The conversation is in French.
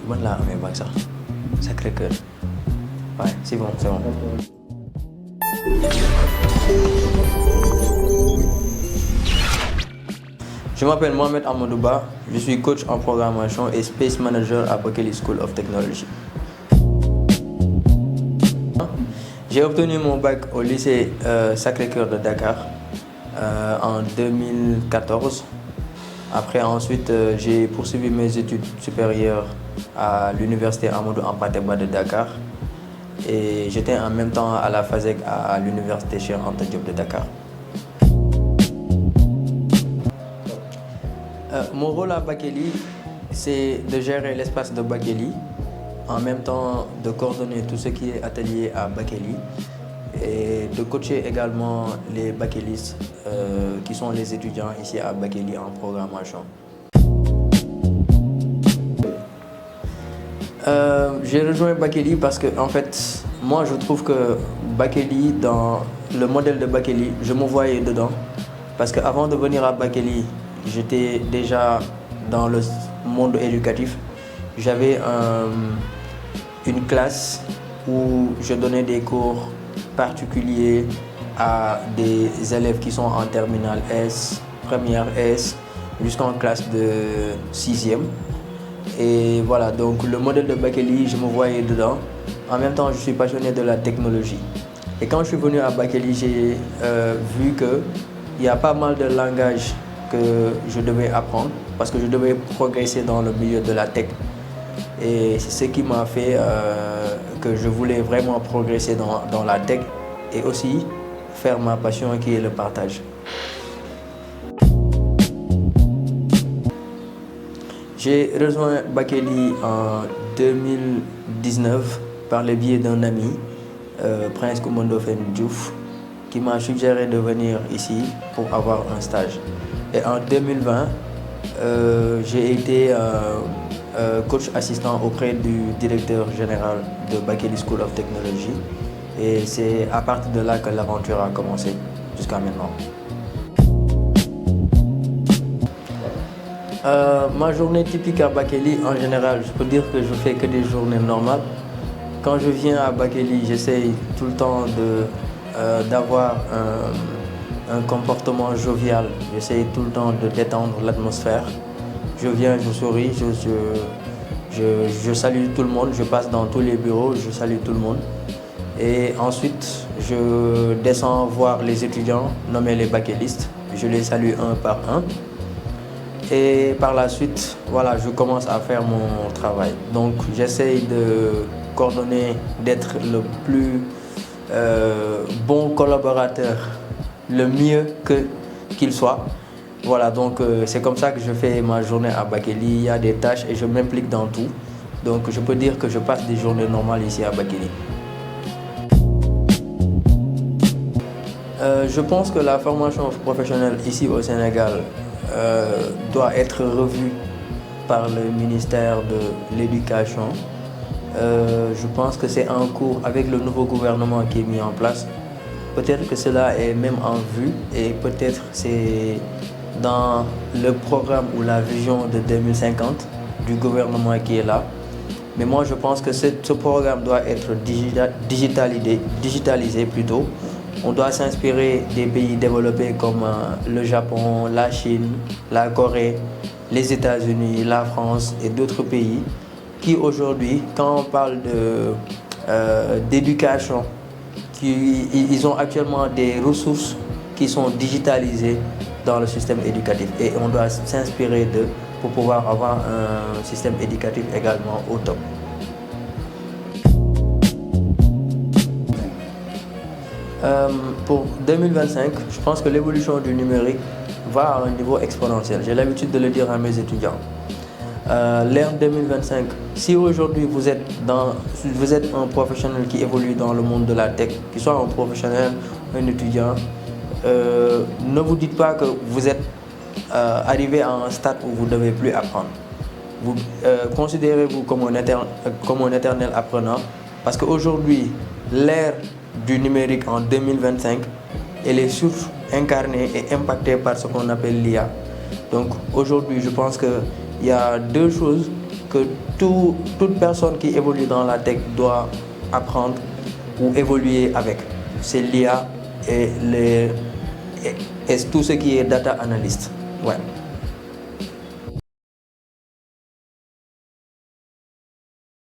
Bonne là, mais pas que ça. Sacré-Cœur. Ouais, c'est bon, c'est bon. Je m'appelle Mohamed Amadouba, je suis coach en programmation et Space Manager à Bakeley School of Technology. J'ai obtenu mon bac au lycée Sacré-Cœur de Dakar en 2014. Après, ensuite, j'ai poursuivi mes études supérieures à l'université Amadou Hampâté-Bâ de Dakar. Et j'étais en même temps à la FASEG à l'université Cheikh Anta Diop de Dakar. Mon rôle à Bakeley, c'est de gérer l'espace de Bakeley, en même temps de coordonner tout ce qui est atelier à Bakeley et de coacher également les bakelistes qui sont les étudiants ici à Bakeley en programmation. J'ai rejoint Bakeley parce que en fait, moi je trouve que Bakeley, dans le modèle de Bakeley, je me voyais dedans. Parce qu'avant de venir à Bakeley, j'étais déjà dans le monde éducatif. J'avais une classe où je donnais des cours particuliers à des élèves qui sont en terminale S, première S, jusqu'en classe de 6e. Et voilà, donc le modèle de Bakeley, je me voyais dedans. En même temps, je suis passionné de la technologie. Et quand je suis venu à Bakeley, j'ai vu qu'il y a pas mal de langages que je devais apprendre parce que je devais progresser dans le milieu de la tech. Et c'est ce qui m'a fait que je voulais vraiment progresser dans la tech et aussi faire ma passion qui est le partage. J'ai rejoint Bakeley en 2019 par le biais d'un ami, Prince Koumandofène Diouf, qui m'a suggéré de venir ici pour avoir un stage. Et en 2020, j'ai été coach assistant auprès du directeur général de Bakeley School of Technology. Et c'est à partir de là que l'aventure a commencé jusqu'à maintenant. Ma journée typique à Bakeley, en général, je peux dire que je fais que des journées normales. Quand je viens à Bakeley, j'essaye tout le temps d'avoir un comportement jovial. J'essaye tout le temps de détendre l'atmosphère. Je viens, je souris, je salue tout le monde, je passe dans tous les bureaux, je salue tout le monde. Et ensuite, je descends voir les étudiants, nommés les bakelistes. Je les salue un par un. Et par la suite, voilà, je commence à faire mon travail. Donc j'essaye de coordonner, d'être le plus bon collaborateur, le mieux qu'il soit. Voilà, donc c'est comme ça que je fais ma journée à Bakeley. Il y a des tâches et je m'implique dans tout. Donc je peux dire que je passe des journées normales ici à Bakeley. Je pense que la formation professionnelle ici au Sénégal doit être revue par le ministère de l'Éducation. Je pense que c'est en cours avec le nouveau gouvernement qui est mis en place. Peut-être que cela est même en vue et peut-être c'est dans le programme ou la vision de 2050 du gouvernement qui est là. Mais moi je pense que ce programme doit être digitalisé plutôt. On doit s'inspirer des pays développés comme le Japon, la Chine, la Corée, les États-Unis, la France et d'autres pays qui aujourd'hui, quand on parle d'éducation, ils ont actuellement des ressources qui sont digitalisées dans le système éducatif et on doit s'inspirer d'eux pour pouvoir avoir un système éducatif également au top. Pour 2025, je pense que l'évolution du numérique va à un niveau exponentiel. J'ai l'habitude de le dire à mes étudiants. L'ère 2025, si aujourd'hui vous êtes un professionnel qui évolue dans le monde de la tech, qu'il soit un professionnel, un étudiant, ne vous dites pas que vous êtes arrivé à un stade où vous ne devez plus apprendre. Vous considérez-vous comme un éternel apprenant parce qu'aujourd'hui, l'ère du numérique en 2025, elle est surtout incarnée et impactée par ce qu'on appelle l'IA. Donc aujourd'hui, je pense qu'il y a deux choses que toute personne qui évolue dans la tech doit apprendre ou évoluer avec. C'est l'IA et tout ce qui est data analyst. Ouais.